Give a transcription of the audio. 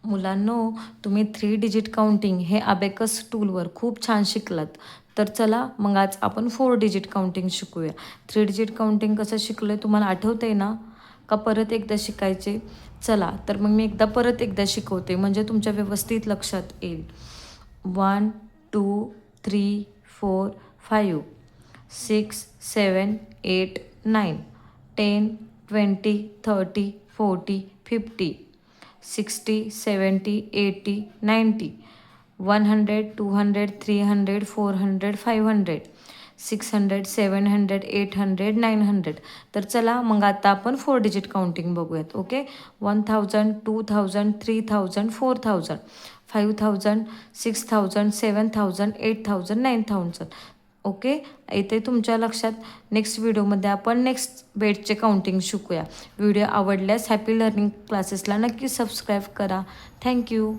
मुलांनो, तुम्ही 3 digit counting हे अबॅकस टूलवर खूप छान शिकलात. तर चला मग आज आपण 4 डिजिट काउंटिंग शिकूया. 3 डिजिट काउंटिंग कसं शिकलं आहे तुम्हाला आठवतंय ना? का परत एकदा शिकायचे? चला तर मग मी परत एकदा शिकवते म्हणजे तुमच्या व्यवस्थित लक्षात येईल. 1 2 3 4 5 6 7 8 9 10 20 30 40 50 60 70 80 90 100 200 300 400 500 600 700 800 900. तर चला मग आता आपण 4 डिजिट काउंटिंग बघूयात. ओके. 1000 2000 3000 4000 5000 6000 7000 8000 9000. ओके. इथे तुमच्या लक्षात नेक्स्ट व्हिडिओमध्ये आपण नेक्स्ट बेटचे काउंटिंग शिकूया. व्हिडिओ आवडल्यास हॅपी लर्निंग क्लासेसला नक्की सबस्क्राईब करा. थँक्यू.